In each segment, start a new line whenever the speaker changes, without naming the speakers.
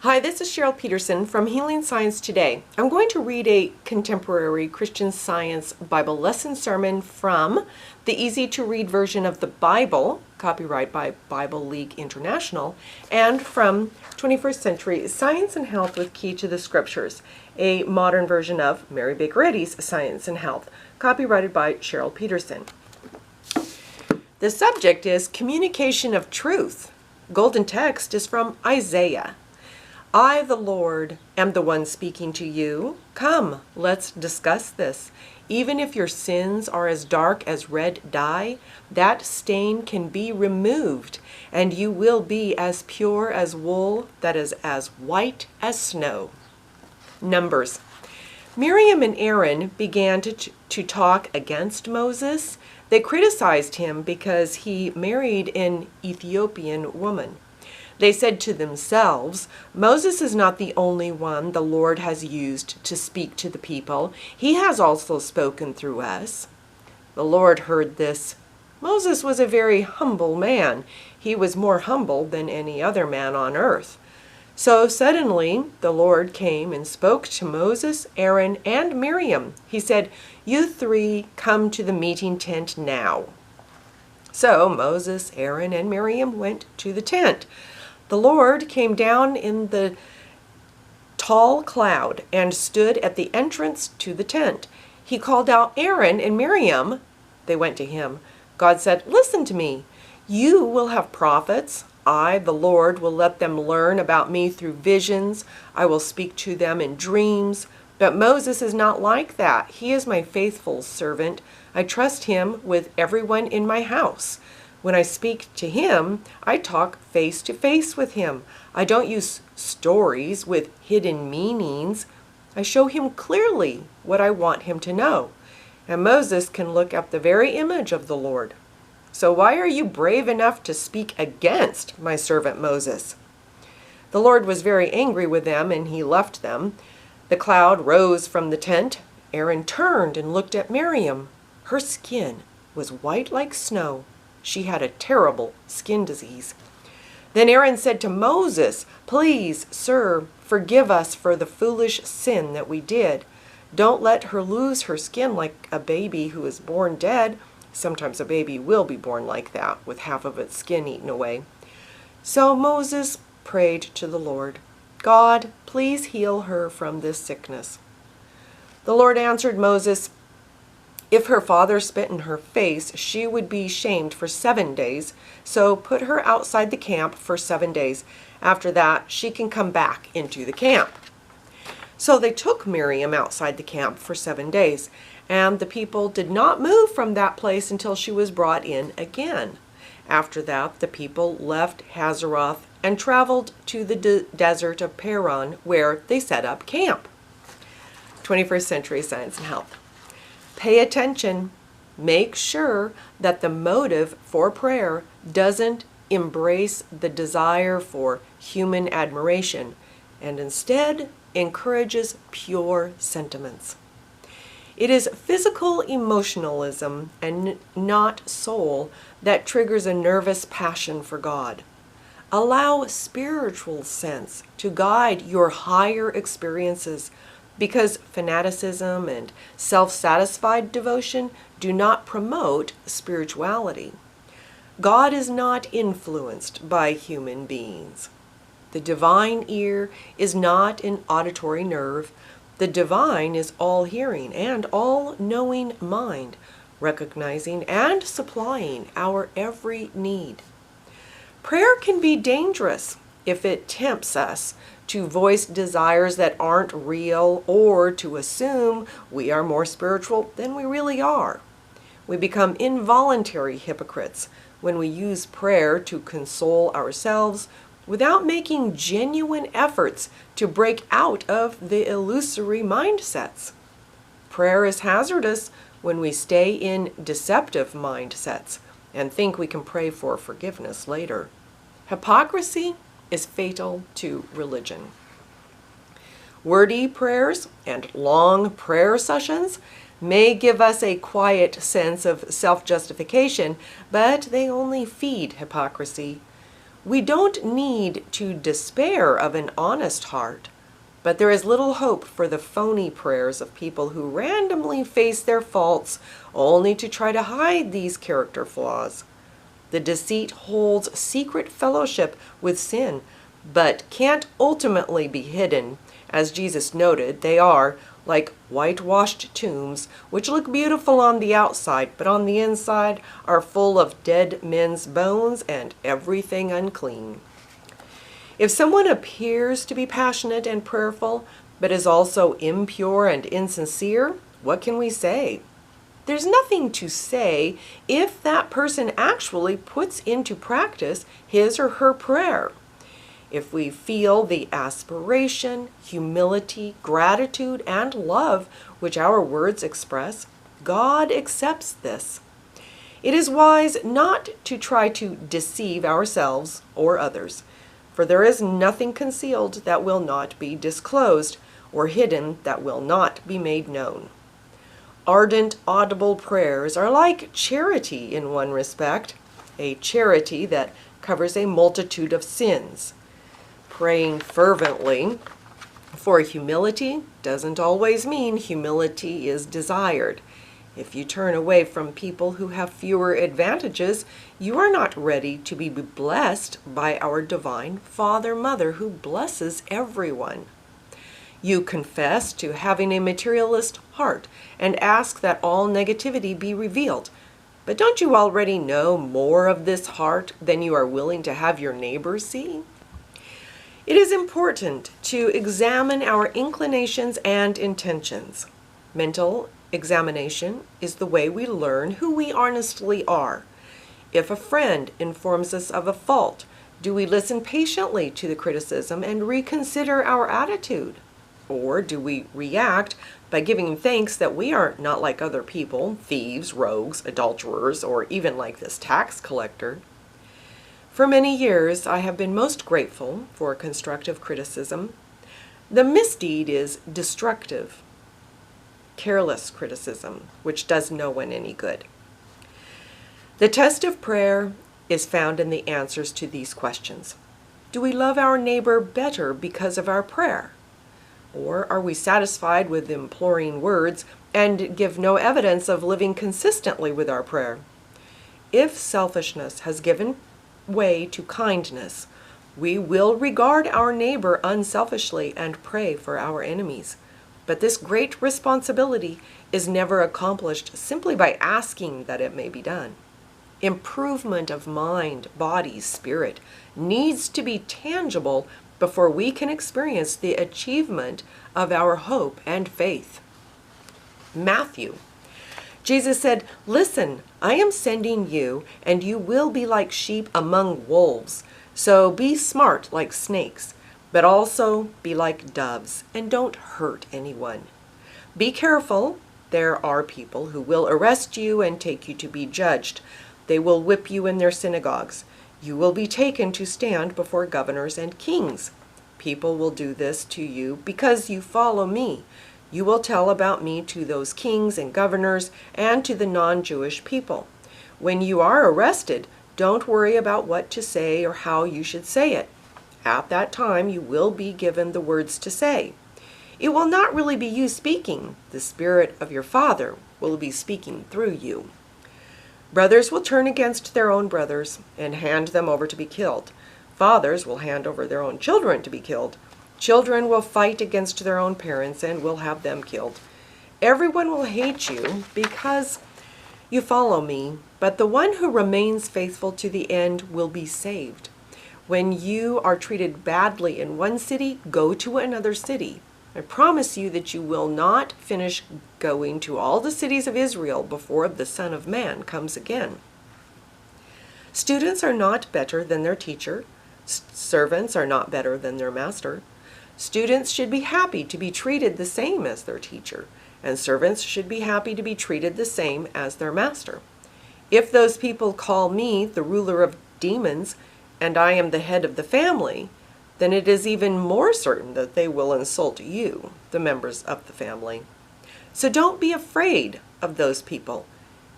Hi, this is Cheryl Petersen from Healing Science Today. I'm going to read a contemporary Christian Science Bible lesson sermon from the easy-to-read version of the Bible, copyright by Bible League International, and from 21st Century Science and Health with Key to the Scriptures, a modern version of Mary Baker Eddy's Science and Health, copyrighted by Cheryl Petersen. The subject is Communication of Truth. Golden text is from Isaiah. I, the Lord, am the one speaking to you. Come, let's discuss this. Even if your sins are as dark as red dye, that stain can be removed, and you will be as pure as wool that is as white as snow. Numbers. Miriam and Aaron began to talk against Moses. They criticized him because he married an Ethiopian woman. They said to themselves, Moses is not the only one the Lord has used to speak to the people. He has also spoken through us. The Lord heard this. Moses was a very humble man. He was more humble than any other man on earth. So suddenly the Lord came and spoke to Moses, Aaron, and Miriam. He said, You three come to the meeting tent now. So Moses, Aaron, and Miriam went to the tent. The Lord came down in the tall cloud and stood at the entrance to the tent. He called out Aaron and Miriam. They went to him. God said, Listen to me. You will have prophets. I, the Lord, will let them learn about me through visions. I will speak to them in dreams. But Moses is not like that. He is my faithful servant. I trust him with everyone in my house. When I speak to him, I talk face to face with him. I don't use stories with hidden meanings. I show him clearly what I want him to know. And Moses can look at the very image of the Lord. So why are you brave enough to speak against my servant Moses? The Lord was very angry with them, and he left them. The cloud rose from the tent. Aaron turned and looked at Miriam. Her skin was white like snow. She had a terrible skin disease. Then Aaron said to Moses, Please, sir, forgive us for the foolish sin that we did. Don't let her lose her skin like a baby who is born dead. Sometimes a baby will be born like that, with half of its skin eaten away. So Moses prayed to the Lord, God, please heal her from this sickness. The Lord answered Moses, If her father spit in her face, she would be shamed for 7 days. So put her outside the camp for 7 days. After that, she can come back into the camp. So they took Miriam outside the camp for 7 days, and the people did not move from that place until she was brought in again. After that, the people left Hazeroth and traveled to the desert of Paran, where they set up camp. 21st Century Science and Health. Pay attention. Make sure that the motive for prayer doesn't embrace the desire for human admiration and instead encourages pure sentiments. It is physical emotionalism and not soul that triggers a nervous passion for God. Allow spiritual sense to guide your higher experiences, because fanaticism and self-satisfied devotion do not promote spirituality. God is not influenced by human beings. The divine ear is not an auditory nerve. The divine is all-hearing and all-knowing mind, recognizing and supplying our every need. Prayer can be dangerous if it tempts us to voice desires that aren't real or to assume we are more spiritual than we really are. We become involuntary hypocrites when we use prayer to console ourselves without making genuine efforts to break out of the illusory mindsets. Prayer is hazardous when we stay in deceptive mindsets and think we can pray for forgiveness later. Hypocrisy is fatal to religion. Wordy prayers and long prayer sessions may give us a quiet sense of self-justification, but they only feed hypocrisy. We don't need to despair of an honest heart, but there is little hope for the phony prayers of people who randomly face their faults only to try to hide these character flaws. The deceit holds secret fellowship with sin, but can't ultimately be hidden. As Jesus noted, they are like whitewashed tombs, which look beautiful on the outside, but on the inside are full of dead men's bones and everything unclean. If someone appears to be passionate and prayerful, but is also impure and insincere, what can we say? There's nothing to say if that person actually puts into practice his or her prayer. If we feel the aspiration, humility, gratitude, and love which our words express, God accepts this. It is wise not to try to deceive ourselves or others, for there is nothing concealed that will not be disclosed, or hidden that will not be made known. Ardent, audible prayers are like charity in one respect, a charity that covers a multitude of sins. Praying fervently for humility doesn't always mean humility is desired. If you turn away from people who have fewer advantages, you are not ready to be blessed by our divine Father, Mother, who blesses everyone. You confess to having a materialist heart and ask that all negativity be revealed. But don't you already know more of this heart than you are willing to have your neighbor see? It is important to examine our inclinations and intentions. Mental examination is the way we learn who we honestly are. If a friend informs us of a fault, do we listen patiently to the criticism and reconsider our attitude? Or do we react by giving thanks that we are not like other people, thieves, rogues, adulterers, or even like this tax collector? For many years, I have been most grateful for constructive criticism. The misdeed is destructive, careless criticism, which does no one any good. The test of prayer is found in the answers to these questions. Do we love our neighbor better because of our prayer? Or are we satisfied with imploring words and give no evidence of living consistently with our prayer? If selfishness has given way to kindness, we will regard our neighbor unselfishly and pray for our enemies. But this great responsibility is never accomplished simply by asking that it may be done. Improvement of mind, body, spirit needs to be tangible before we can experience the achievement of our hope and faith. Matthew. Jesus said, "Listen, I am sending you, and you will be like sheep among wolves. So be smart like snakes, but also be like doves, and don't hurt anyone. Be careful. There are people who will arrest you and take you to be judged. They will whip you in their synagogues. You will be taken to stand before governors and kings. People will do this to you because you follow me. You will tell about me to those kings and governors and to the non-Jewish people. When you are arrested, don't worry about what to say or how you should say it. At that time, you will be given the words to say. It will not really be you speaking. The Spirit of your Father will be speaking through you. Brothers will turn against their own brothers and hand them over to be killed. Fathers will hand over their own children to be killed. Children will fight against their own parents and will have them killed. Everyone will hate you because you follow me, but the one who remains faithful to the end will be saved. When you are treated badly in one city, go to another city. I promise you that you will not finish going to all the cities of Israel before the Son of Man comes again." Students are not better than their teacher. Servants are not better than their master. Students should be happy to be treated the same as their teacher, and servants should be happy to be treated the same as their master. If those people call me the ruler of demons, and I am the head of the family, then it is even more certain that they will insult you, the members of the family. So don't be afraid of those people.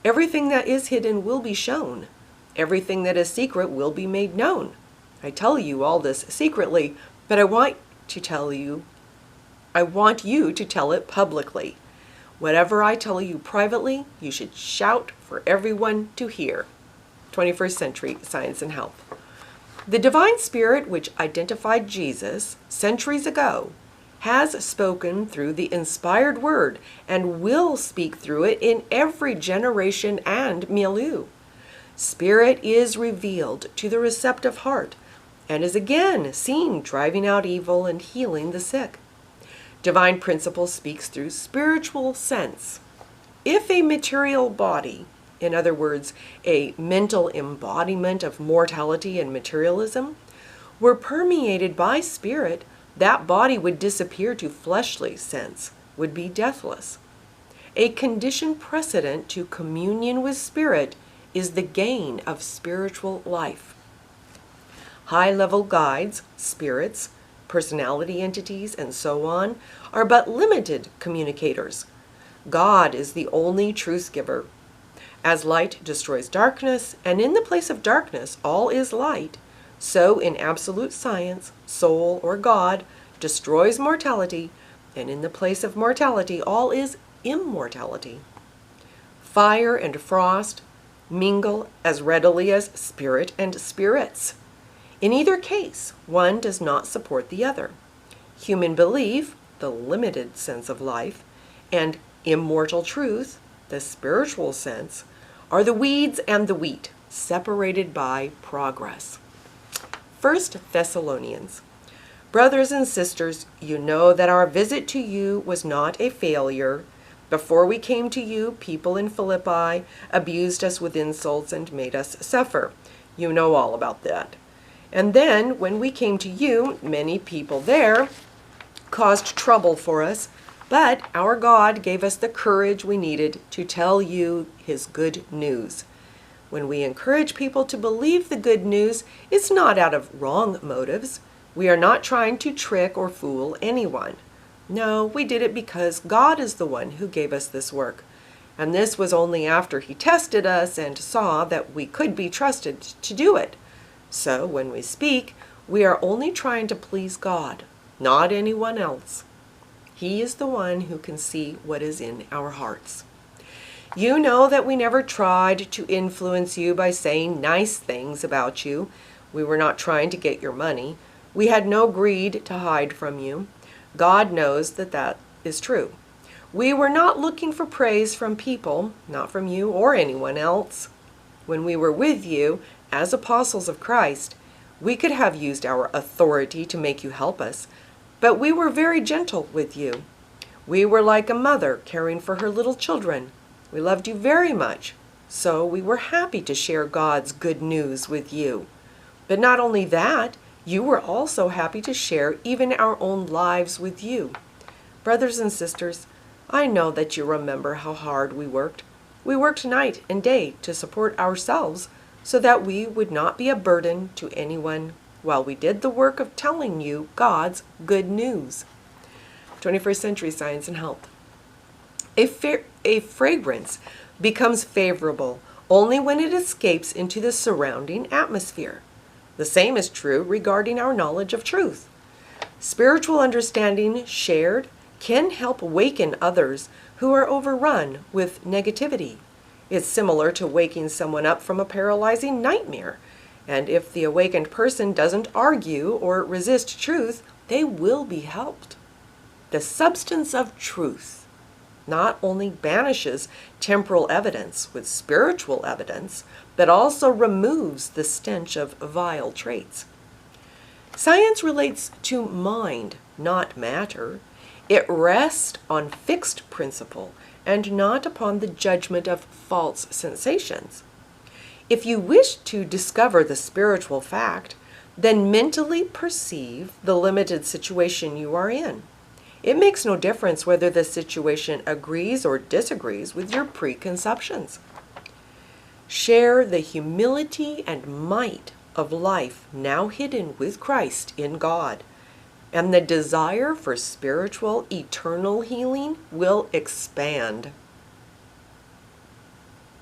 Everything that is hidden will be shown. Everything that is secret will be made known. I tell you all this secretly, but I want you to tell it publicly. Whatever I tell you privately, you should shout for everyone to hear. 21st century science and health. The divine spirit which identified Jesus centuries ago has spoken through the inspired word and will speak through it in every generation and milieu. Spirit is revealed to the receptive heart and is again seen driving out evil and healing the sick. Divine principle speaks through spiritual sense. If a material body, in other words, a mental embodiment of mortality and materialism, were permeated by spirit, that body would disappear to fleshly sense, would be deathless. A condition precedent to communion with spirit is the gain of spiritual life. High-level guides, spirits, personality entities, and so on, are but limited communicators. God is the only truth giver. As light destroys darkness, and in the place of darkness all is light, so in absolute science, soul or God destroys mortality, and in the place of mortality all is immortality. Fire and frost mingle as readily as spirit and spirits. In either case, one does not support the other. Human belief, the limited sense of life, and immortal truth, the spiritual sense, are the weeds and the wheat, separated by progress. 1 Thessalonians. Brothers and sisters, you know that our visit to you was not a failure. Before we came to you, people in Philippi abused us with insults and made us suffer. You know all about that. And then, when we came to you, many people there caused trouble for us, but our God gave us the courage we needed to tell you his good news. When we encourage people to believe the good news, it's not out of wrong motives. We are not trying to trick or fool anyone. No, we did it because God is the one who gave us this work. And this was only after he tested us and saw that we could be trusted to do it. So when we speak, we are only trying to please God, not anyone else. He is the one who can see what is in our hearts. You know that we never tried to influence you by saying nice things about you. We were not trying to get your money. We had no greed to hide from you. God knows that that is true. We were not looking for praise from people, not from you or anyone else. When we were with you, as apostles of Christ, we could have used our authority to make you help us, but we were very gentle with you. We were like a mother caring for her little children. We loved you very much, so we were happy to share God's good news with you. But not only that, you were also happy to share even our own lives with you. Brothers and sisters, I know that you remember how hard we worked. We worked night and day to support ourselves so that we would not be a burden to anyone while we did the work of telling you God's good news. 21st century science and health. A fragrance becomes favorable only when it escapes into the surrounding atmosphere. The same is true regarding our knowledge of truth. Spiritual understanding shared can help waken others who are overrun with negativity. It's similar to waking someone up from a paralyzing nightmare. And if the awakened person doesn't argue or resist truth, they will be helped. The substance of truth not only banishes temporal evidence with spiritual evidence, but also removes the stench of vile traits. Science relates to mind, not matter. It rests on fixed principle and not upon the judgment of false sensations. If you wish to discover the spiritual fact, then mentally perceive the limited situation you are in. It makes no difference whether the situation agrees or disagrees with your preconceptions. Share the humility and might of life now hidden with Christ in God, and the desire for spiritual, eternal healing will expand.